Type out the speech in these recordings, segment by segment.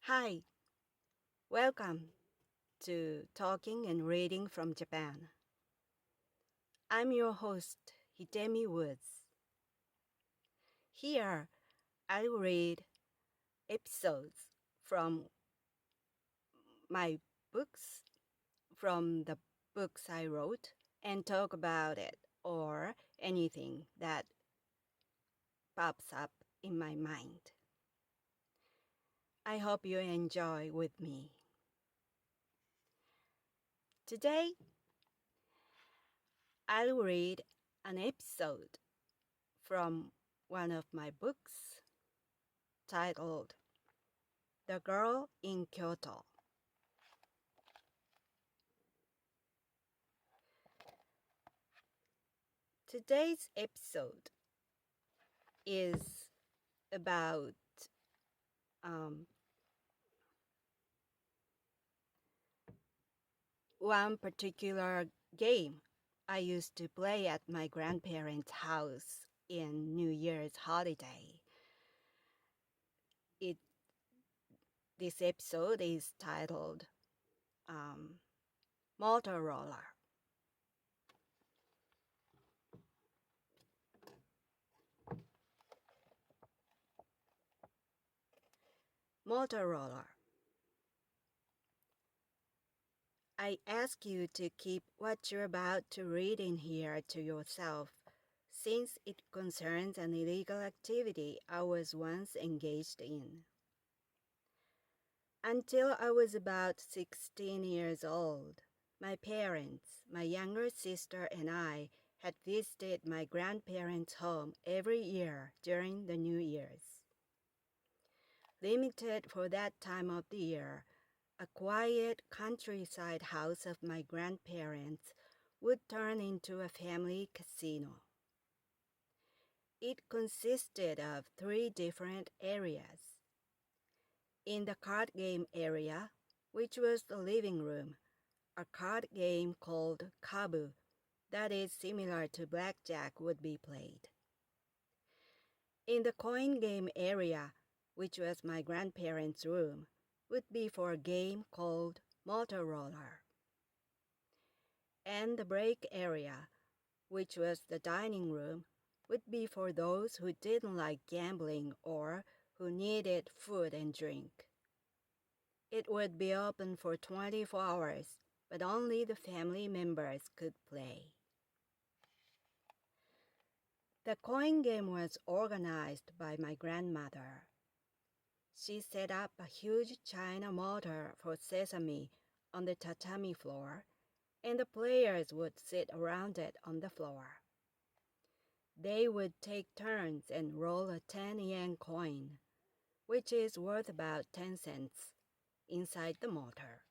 Hi, welcome to Talking and Reading from Japan. I'm your host, Hidemi Woods. Here, I'll read episodes from my books, from the books I wrote, and talk about it or anything that pops up in my mind. I hope you enjoy with me. Today, I'll read an episode from one of my books titled The Girl in Kyoto. Today's episode is about one particular game I used to play at my grandparents' house in New Year's holiday. This episode is titled Mortar. Mortar. I ask you to keep what you're about to read in here to yourself, since it concerns an illegal activity I was once engaged in. Until I was about 16 years old, my parents, my younger sister, and I had visited my grandparents' home every year during the New Year's. Limited for that time of the year, a quiet countryside house of my grandparents would turn into a family casino. It consisted of 3 different areas. In the card game area, which was the living room, a card game called kabu, that is similar to blackjack, would be played. In the coin game area, which was my grandparents' room, would be for a game called Mortar. And the break area, which was the dining room, would be for those who didn't like gambling or who needed food and drink. It would be open for 24 hours, but only the family members could play. The coin game was organized by my grandmother. She set up a huge china mortar for sesame on the tatami floor, and the players would sit around it on the floor. They would take turns and roll a 10-yen coin, which is worth about 10 cents, inside the mortar.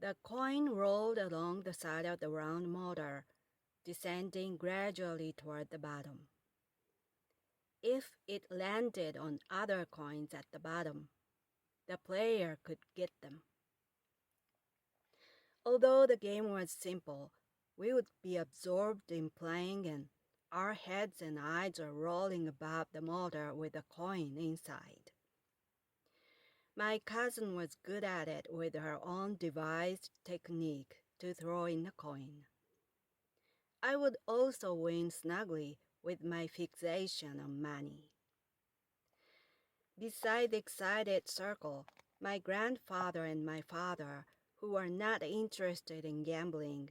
The coin rolled along the side of the round mortar, descending gradually toward the bottom. If it landed on other coins at the bottom, the player could get them. Although the game was simple, we would be absorbed in playing, and our heads and eyes were rolling above the mortar with a coin inside. My cousin was good at it with her own devised technique to throw in a coin. I would also win snugly with my fixation on money. Beside the excited circle, my grandfather and my father, who were not interested in gambling,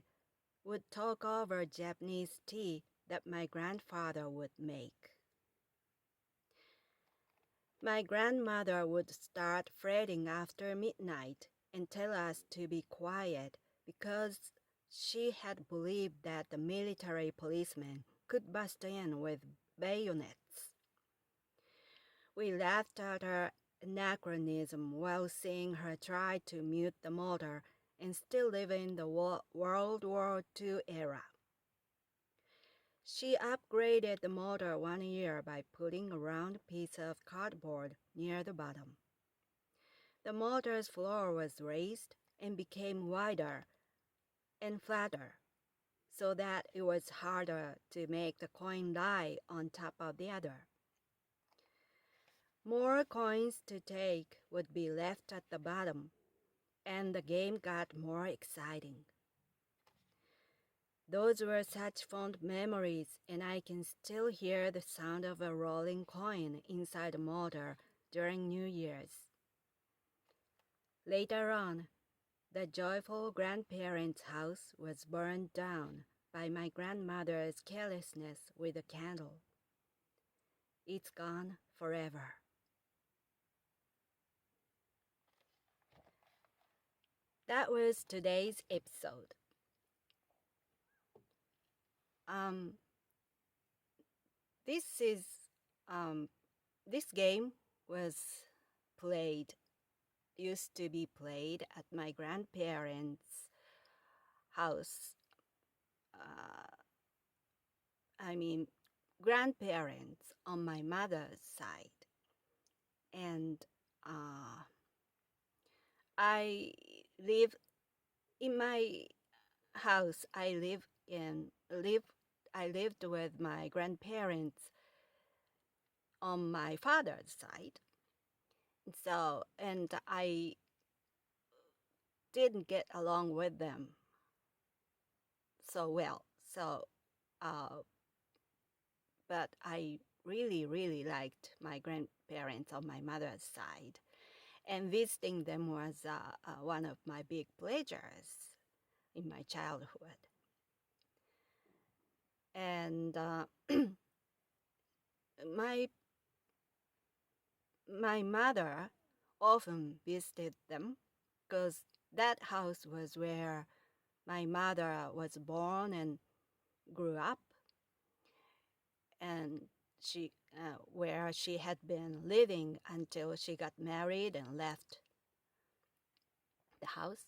would talk over Japanese tea that my grandfather would make. My grandmother would start fretting after midnight and tell us to be quiet because she had believed that the military policemen could bust in with bayonets. We laughed at her anachronism while seeing her try to mute the motor and still live in the World War II era. She upgraded the motor one year by putting a round piece of cardboard near the bottom. The motor's floor was raised and became wider and flatter, so that it was harder to make the coin lie on top of the other. More coins to take would be left at the bottom, and the game got more exciting. Those were such fond memories, and I can still hear the sound of a rolling coin inside a Mortar during New Year's. Later on, the joyful grandparents' house was burned down by my grandmother's carelessness with a candle. It's gone forever. That was today's episode. This game used to be played at my grandparents' house. Grandparents on my mother's side. And I live in my house. I lived with my grandparents on my father's side. So, and I didn't get along with them so well. So, but I really, really liked my grandparents on my mother's side. And visiting them was one of my big pleasures in my childhood. And my mother often visited them because that house was where my mother was born and grew up, and where she had been living until she got married and left the house.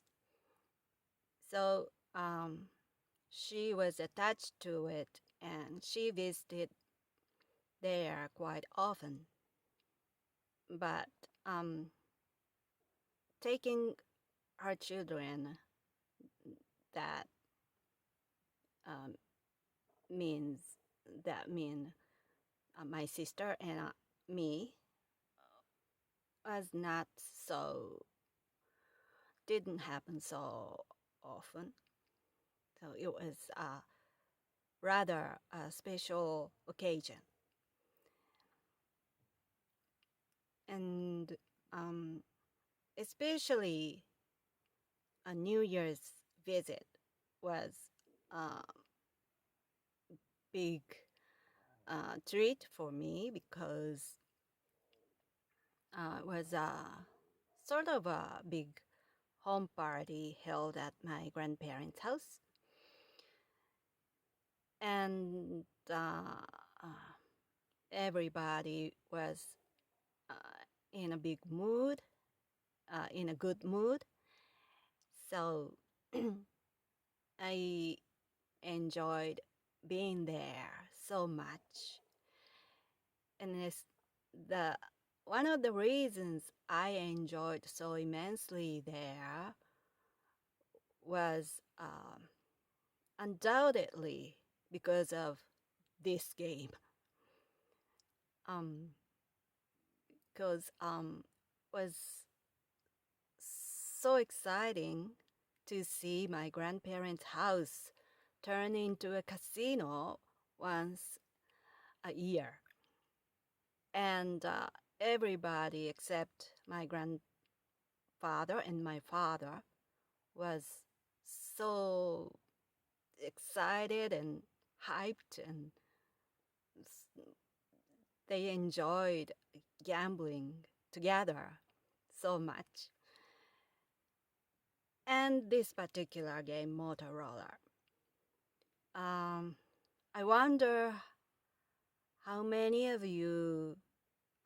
So she was attached to it, and she visited there quite often. But taking her children, that mean my sister and me, didn't happen so often. So it was rather a special occasion. And especially a New Year's visit was a big treat for me, because it was sort of a big home party held at my grandparents' house. And everybody was in a big mood, in a good mood. So I enjoyed being there so much. And it's one of the reasons I enjoyed so immensely there was undoubtedly because of this game. Because was so exciting to see my grandparents' house turn into a casino once a year. And everybody except my grandfather and my father was so excited and hyped, and they enjoyed gambling together so much. And this particular game, Motorola, I wonder how many of you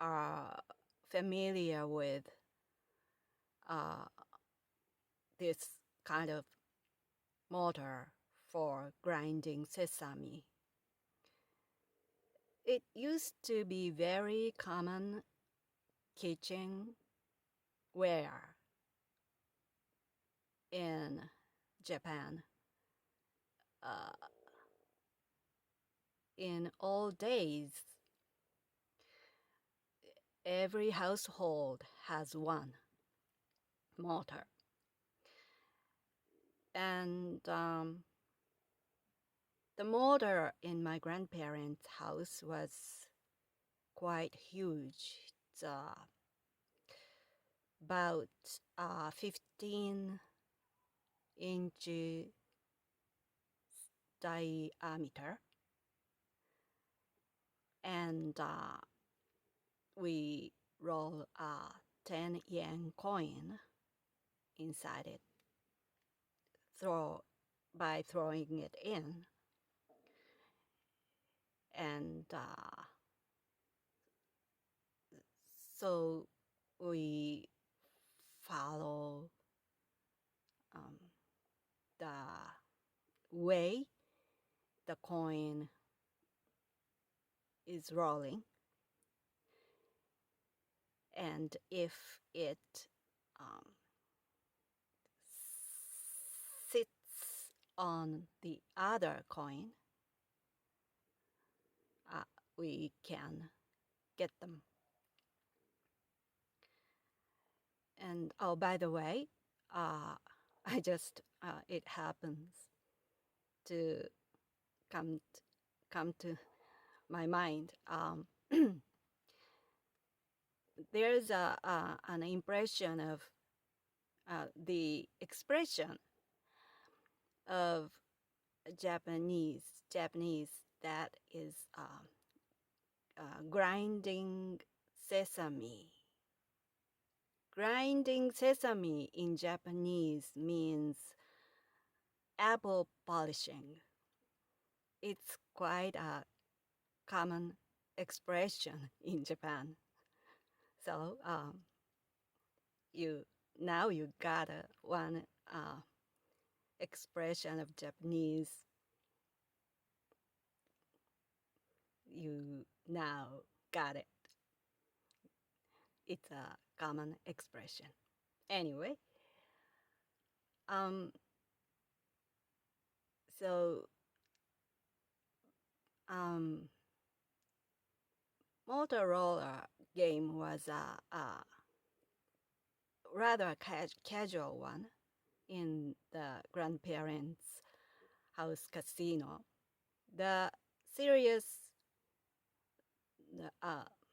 are familiar with this kind of mortar for grinding sesame. It used to be very common kitchenware in Japan in old days. every household has one mortar. And the mortar in my grandparents' house was quite huge. It's about 15 inch diameter. And we roll a 10 yen coin inside it by throwing it in. And so we follow the way the coin is rolling. And if it sits on the other coin, we can get them. And oh, by the way, I just it happens to come to my mind. There's an impression of the expression of Japanese that is grinding sesame. Grinding sesame in Japanese means apple polishing. It's quite a common expression in Japan. So you got one expression of Japanese. You now got it. It's a common expression. Anyway, Motorola game was a rather casual one in the grandparents' house casino. The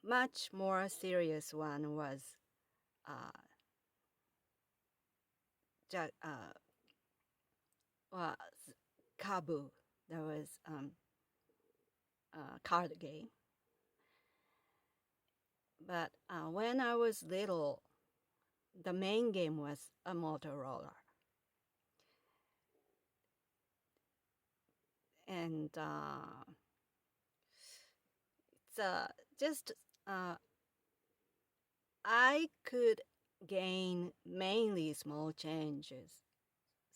much more serious one was Kabu. There was a card game. But when I was little, the main game was a Motorola. And it's just I could gain mainly small changes.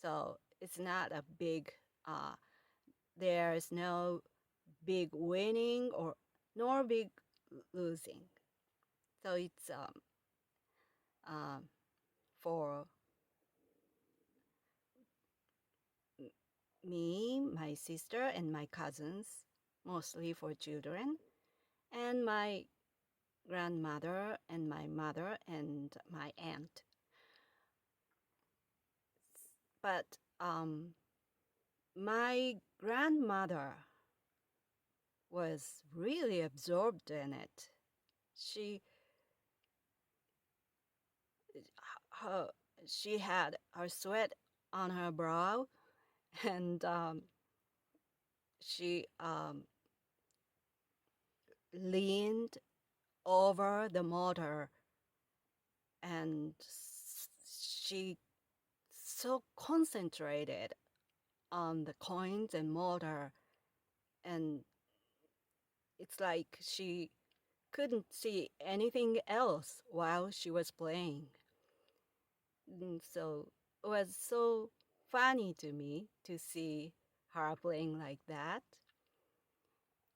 So it's not a big, there's no big winning nor big losing. So it's for me, my sister, and my cousins, mostly for children, and my grandmother and my mother and my aunt. But my grandmother was really absorbed in it. She had her sweat on her brow, and she leaned over the mortar, and she so concentrated on the coins and mortar, and it's like she couldn't see anything else while she was playing. And so it was so funny to me to see her playing like that.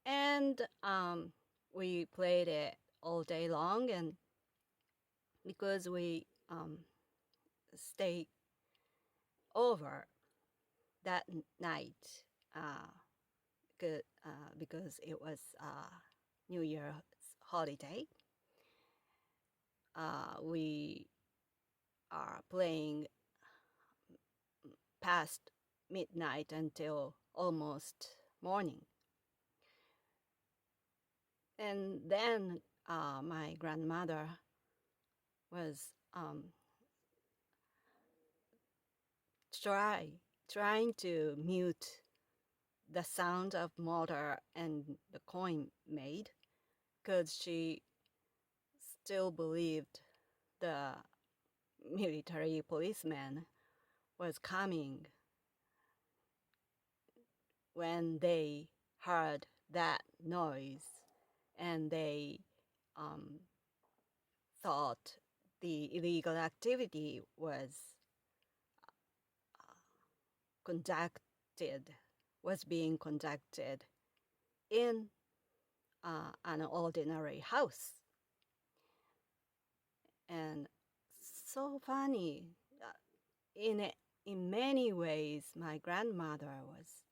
And we played it all day long, and because we stayed over that night, because it was New Year's holiday, we are playing past midnight until almost morning. And then my grandmother was trying to mute the sound of mortar and the coin made, because she still believed the military policeman was coming when they heard that noise, and they thought the illegal activity was being conducted in an ordinary house. And so funny. In many ways, my grandmother was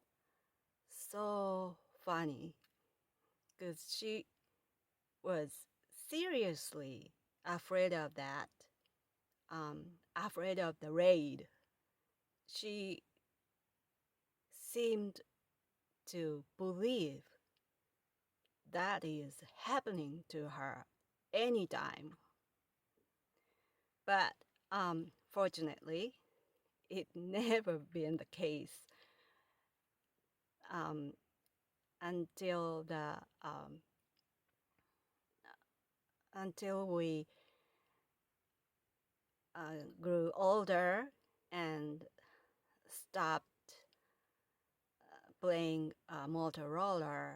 so funny, because she was seriously afraid of that, afraid of the raid. She seemed to believe that is happening to her anytime. But fortunately, it never been the case until we grew older and stopped playing Motorola.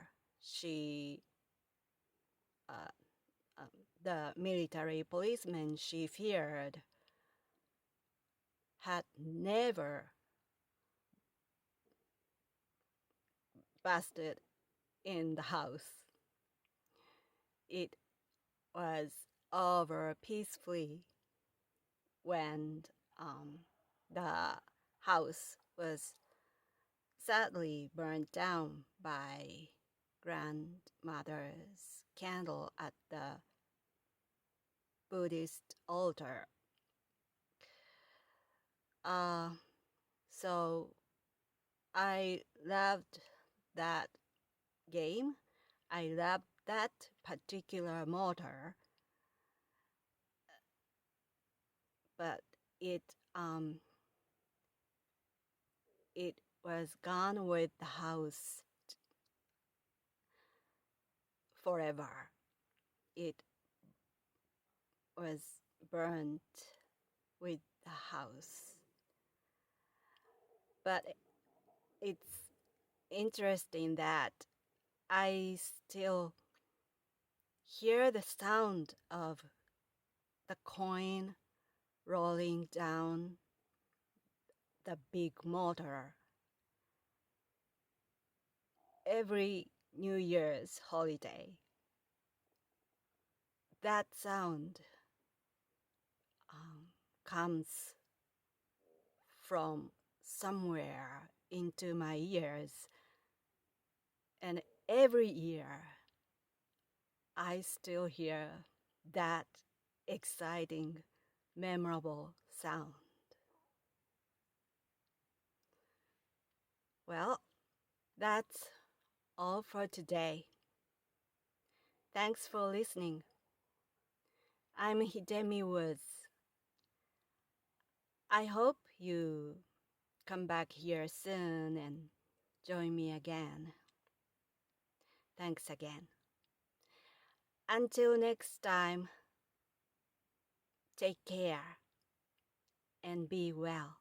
The military policeman she feared had never busted in the house. It was over peacefully when the house was sadly burned down by grandmother's candle at the Buddhist altar. So I loved that game. I loved that particular Mortar, but it was gone with the house forever. It was burnt with the house. But it's interesting that I still hear the sound of the coin rolling down the big mortar every New Year's holiday. That sound comes from somewhere into my ears, and every year I still hear that exciting, memorable sound. Well, that's all for today. Thanks for listening. I'm Hidemi Woods. I hope you come back here soon and join me again. Thanks again. Until next time, take care and be well.